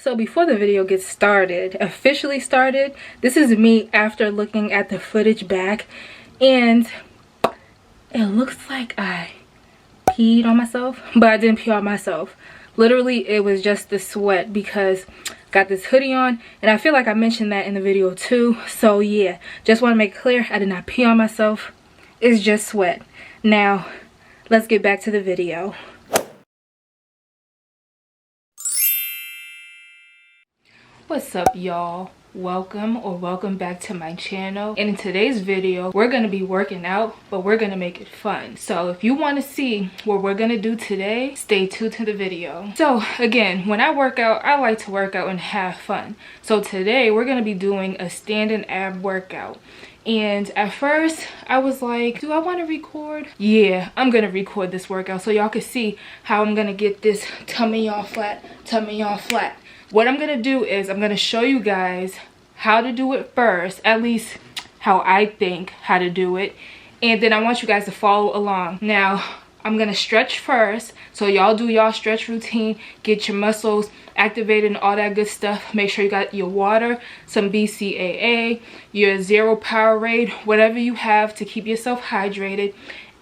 So before the video gets started, officially started, this is me after looking at the footage back, and it looks like I peed on myself, but I didn't pee on myself. Literally, it was just the sweat because I got this hoodie on, and I feel like I mentioned that in the video too. So yeah, just want to make it clear, I did not pee on myself. It's just sweat. Now, let's get back to the video. What's up, y'all? Welcome back to my channel. And in today's video, we're gonna be working out, but we're gonna make it fun. So if you want to see what we're gonna do today, stay tuned to the video. So again, when I work out, I like to work out and have fun. So today we're gonna be doing a standing ab workout. And at first I was like, do I want to record? Yeah, I'm gonna record this workout so y'all can see how I'm gonna get this tummy all flat. What I'm gonna do is I'm gonna show you guys how to do it first, at least how I think how to do it, and then I want you guys to follow along. Now I'm gonna stretch first, so y'all do y'all stretch routine, get your muscles activated and all that good stuff. Make sure you got your water, some BCAA, your zero Powerade, whatever you have to keep yourself hydrated.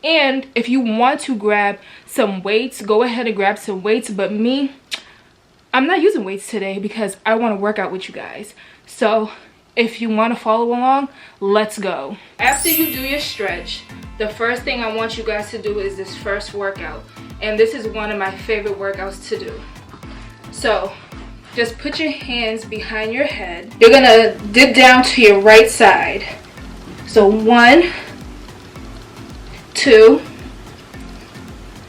And if you want to grab some weights, go ahead and grab some weights, but me, I'm not using weights today because I want to work out with you guys. So if you want to follow along, let's go. After you do your stretch, the first thing I want you guys to do is this first workout. And this is one of my favorite workouts to do. So just put your hands behind your head. You're gonna dip down to your right side. So 1, 2,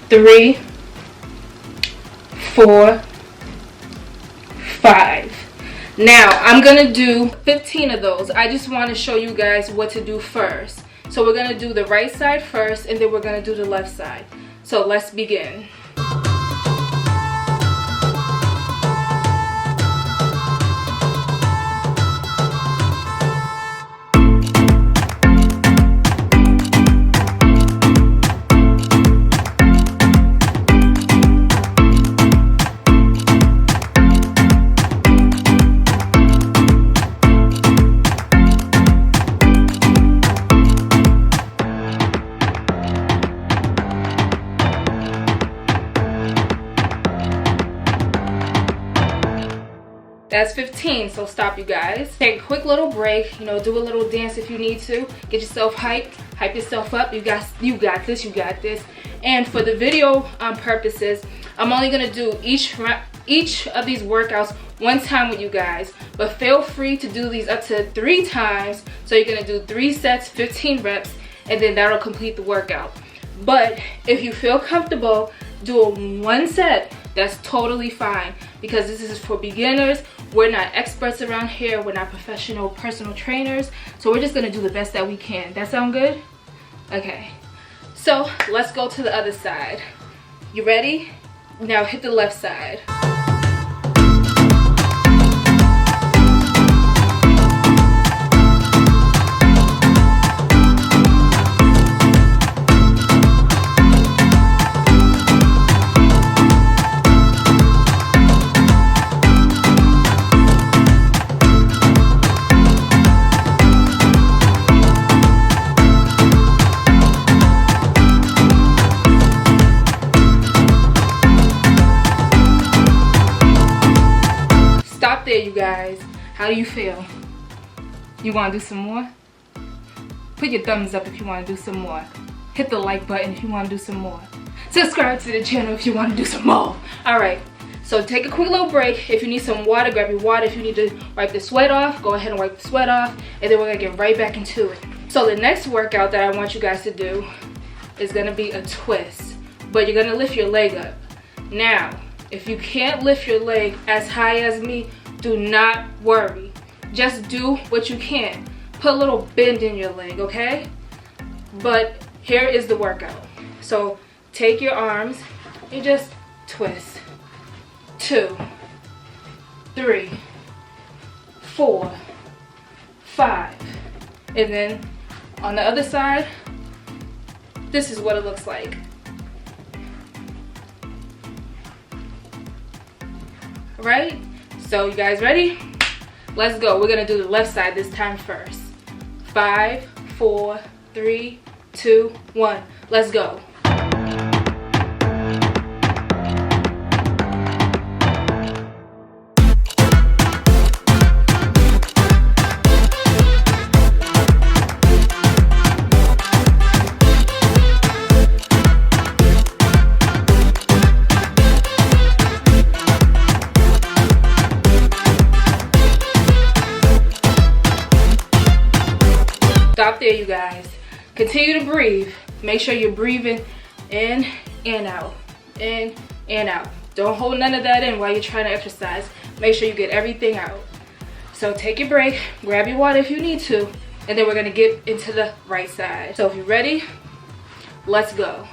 3, 4, 5. Now I'm gonna do 15 of those. I just want to show you guys what to do first. So we're gonna do the right side first, and then we're gonna do the left side. So let's begin. That's 15, so stop, you guys. Take a quick little break, you know, do a little dance if you need to. Get yourself hyped, hype yourself up. You got this. And for the video purposes, I'm only gonna do each of these workouts one time with you guys. But feel free to do these up to 3 times. So you're gonna do 3 sets, 15 reps, and then that'll complete the workout. But if you feel comfortable doing 1 set, that's totally fine, because this is for beginners. We're not experts around here. We're not professional personal trainers. So we're just gonna do the best that we can. That sound good? Okay. So let's go to the other side. You ready? Now hit the left side. There, you guys. How do you feel? You want to do some more? Put your thumbs up if you want to do some more. Hit the like button if you want to do some more. Subscribe to the channel if you want to do some more. Alright, so take a quick little break. If you need some water, grab your water. If you need to wipe the sweat off, go ahead and wipe the sweat off. And then we're going to get right back into it. So the next workout that I want you guys to do is going to be a twist. But you're going to lift your leg up. Now, if you can't lift your leg as high as me, do not worry. Just do what you can. Put a little bend in your leg, okay? But here is the workout. So take your arms and just twist. 2, 3, 4, 5. And then on the other side, this is what it looks like. Right? So you guys ready? Let's go. We're gonna do the left side this time first. 5, 4, 3, 2, 1. Let's go. Stop there, you guys. Continue to breathe. Make sure you're breathing in and out, in and out. Don't hold none of that in while you're trying to exercise. Make sure you get everything out. So take your break, grab your water if you need to, and then we're gonna get into the right side. So if you're ready, let's go.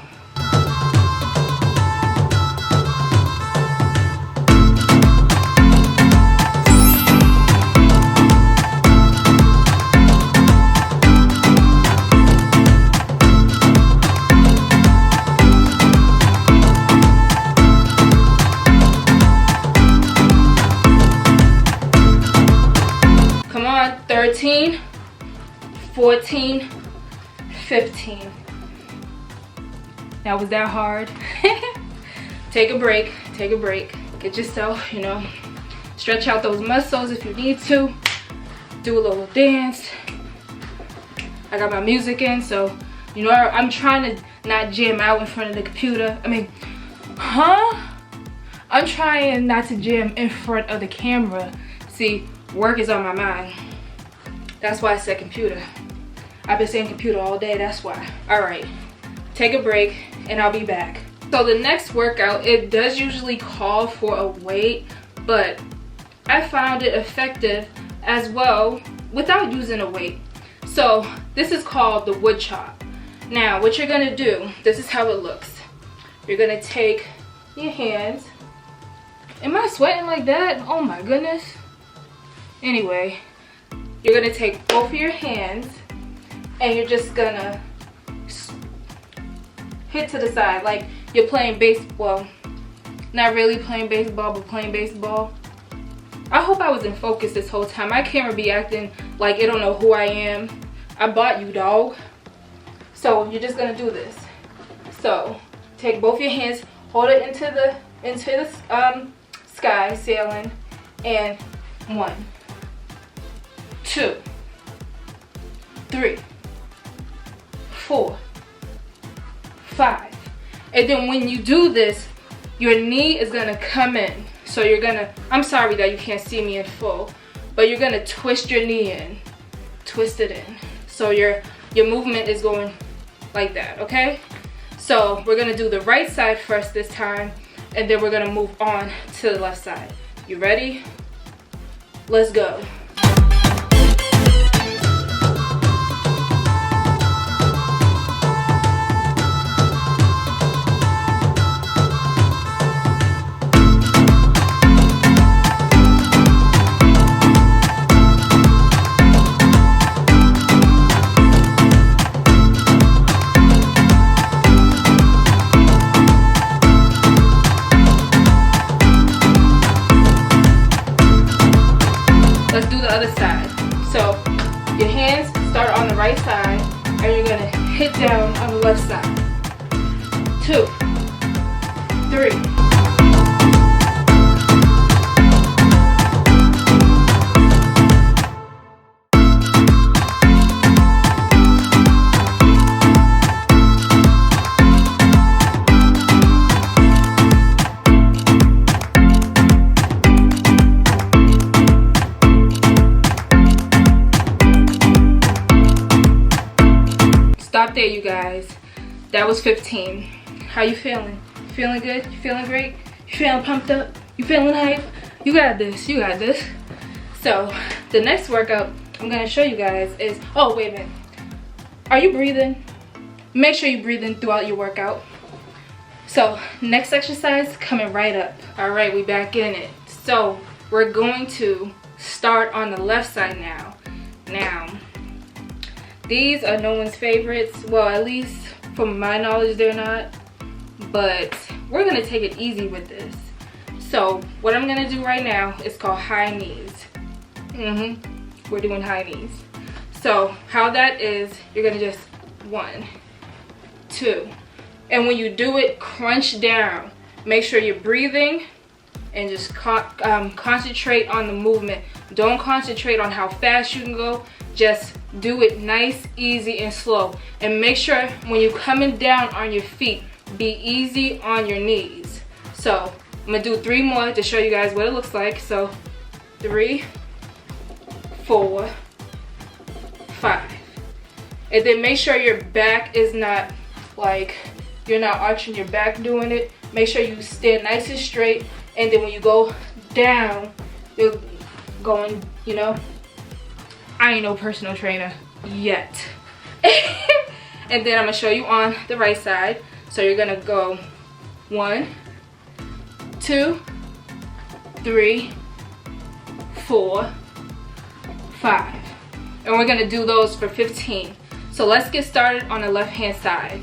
Come on, 13, 14, 15. Now, was that hard? Take a break, take a break. Get yourself, stretch out those muscles if you need to. Do a little dance. I got my music in, so, I'm trying to not jam out in front of the computer. I'm trying not to jam in front of the camera. See, work is on my mind. That's why I said computer. I've been saying computer all day, that's why. All right, take a break and I'll be back. So the next workout, it does usually call for a weight, but I found it effective as well without using a weight. So this is called the wood chop. Now what you're gonna do, this is how it looks. You're gonna take your hands. Am I sweating like that? Oh my goodness. Anyway, you're gonna take both of your hands and you're just gonna hit to the side like you're playing baseball. Not really playing baseball, but playing baseball. I hope I was in focus this whole time. My camera be acting like it don't know who I am. I bought you, dog. So you're just gonna do this. So take both your hands, hold it into the sky, sailing, and 1, 2, 3, 4, 5. And then when you do this, your knee is gonna come in. So you're gonna, I'm sorry that you can't see me in full, but you're gonna twist your knee in, twist it in. So your movement is going like that, okay? So we're gonna do the right side first this time, and then we're gonna move on to the left side. You ready? Let's go. Let's do the other side. So your hands start on the right side and you're gonna hit down on the left side. 2, 3. Stop there, you guys. That was 15. How you feeling? Feeling good? You feeling great? You feeling pumped up? You feeling hype? You got this. You got this. So the next workout I'm gonna show you guys is, oh wait a minute. Are you breathing? Make sure you're breathing throughout your workout. So next exercise coming right up. All right, we back in it. So we're going to start on the left side now. These are no one's favorites. Well, at least from my knowledge, they're not. But we're gonna take it easy with this. So what I'm gonna do right now is called high knees. We're doing high knees. So how that is, you're gonna just 1, 2, and when you do it, crunch down. Make sure you're breathing and just concentrate on the movement. Don't concentrate on how fast you can go. Just do it nice, easy, and slow. And make sure when you're coming down on your feet, be easy on your knees. So I'm gonna do 3 more to show you guys what it looks like. So 3, 4, 5. And then make sure your back is not like, you're not arching your back doing it. Make sure you stand nice and straight. And then when you go down, you're going, you know, I ain't no personal trainer yet. And then I'm gonna show you on the right side. So you're gonna go 1, 2, 3, 4, 5. And we're gonna do those for 15. So let's get started on the left hand side.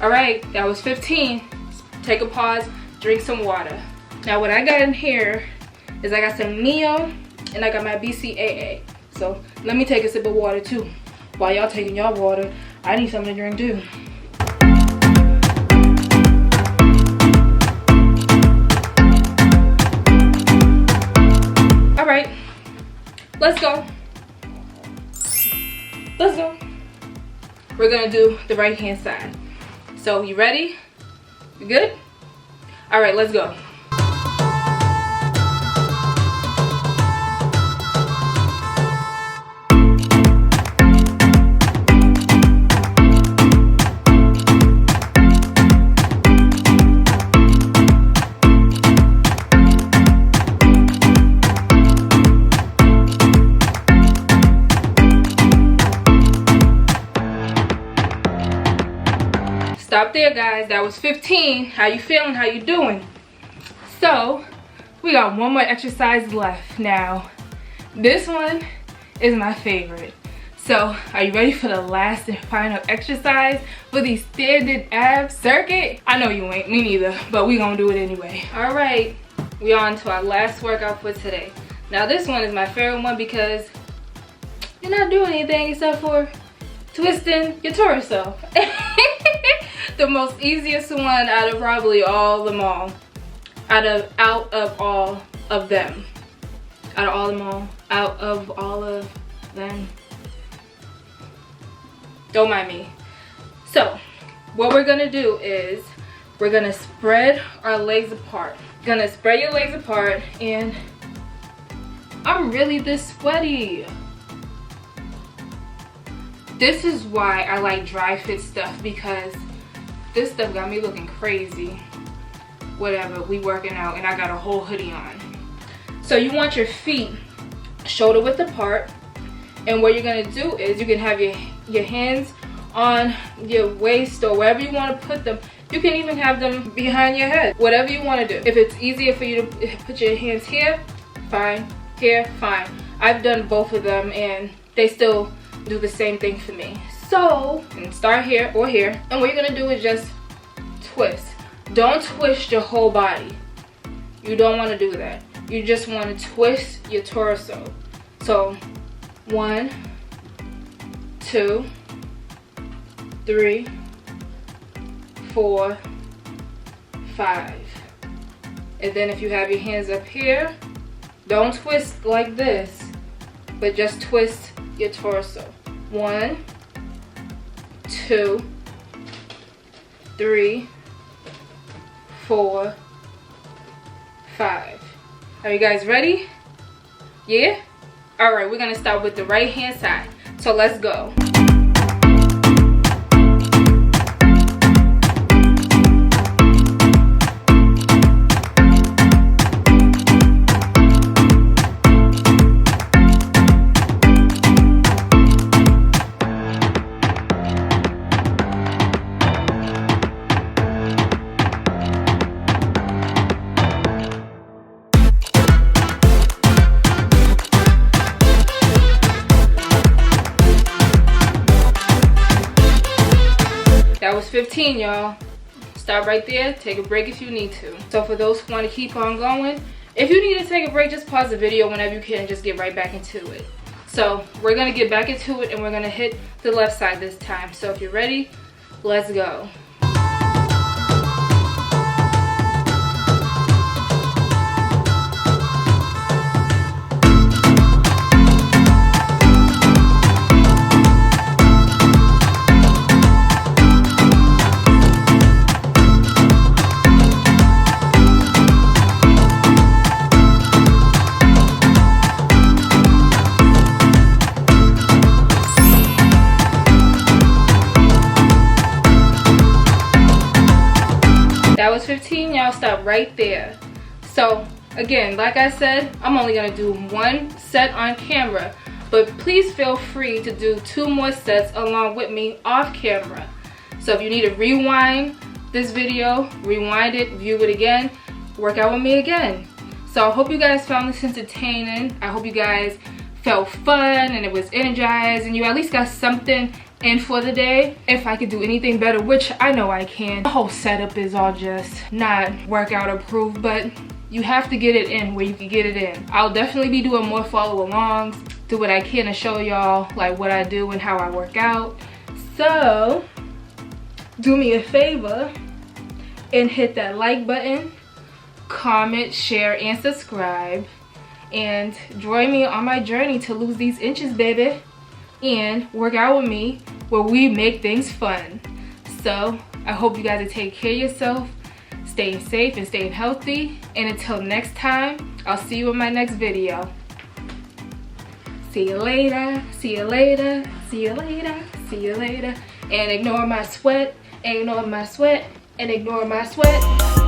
Alright, that was 15. Take a pause, drink some water. Now what I got in here is I got some Neo and I got my BCAA. So let me take a sip of water too. While y'all taking y'all water, I need something to drink too. Alright, let's go. Let's go. We're gonna do the right hand side. So you ready? You good? All right, let's go. Stop there, guys. That was 15. How you feeling? How you doing? So we got one more exercise left. Now this one is my favorite. So are you ready for the last and final exercise for the standing ab circuit? I know you ain't, me neither, but we gonna do it anyway. All right, we on to our last workout for today. Now this one is my favorite one because you're not doing anything except for twisting your torso. The most easiest one out of probably all them all. Out of all of them. Out of all of them. Don't mind me. So what we're gonna do is we're gonna spread our legs apart. Gonna spread your legs apart, and I'm really this sweaty. This is why I like dry fit stuff, because this stuff got me looking crazy. Whatever, we working out and I got a whole hoodie on. So you want your feet shoulder width apart, and what you're gonna do is you can have your hands on your waist or wherever you want to put them. You can even have them behind your head, whatever you want to do. If it's easier for you to put your hands here, fine. Here, fine. I've done both of them and they still do the same thing for me. So, and start here or here, and what you're gonna do is just twist. Don't twist your whole body. You don't want to do that. You just want to twist your torso. So 1, 2, 3, 4, 5. And then if you have your hands up here, don't twist like this, but just twist your torso. 1, 2, 3, 4, 5. Are you guys ready? Yeah? All right, we're gonna start with the right hand side. So let's go. 15, y'all. Stop right there, take a break if you need to. So for those who want to keep on going, if you need to take a break, just pause the video whenever you can and just get right back into it. So we're gonna get back into it and we're gonna hit the left side this time. So if you're ready, let's go. That was 15, y'all. Stop right there. So again, like I said, I'm only gonna do one set on camera, but please feel free to do 2 more sets along with me off camera. So if you need to rewind this video, rewind it, view it again, work out with me again. So I hope you guys found this entertaining. I hope you guys felt fun and it was energized and you at least got something in for the day. If I could do anything better, which I know I can, the whole setup is all just not workout approved, but you have to get it in where you can get it in. I'll definitely be doing more follow alongs, do what I can to show y'all like what I do and how I work out. So do me a favor and hit that like button, comment, share, and subscribe, and join me on my journey to lose these inches, baby, and work out with me where we make things fun. So I hope you guys are taking care of yourself, staying safe and staying healthy, and until next time, I'll see you in my next video. See you later, see you later, see you later, see you later. And ignore my sweat, and ignore my sweat, and ignore my sweat.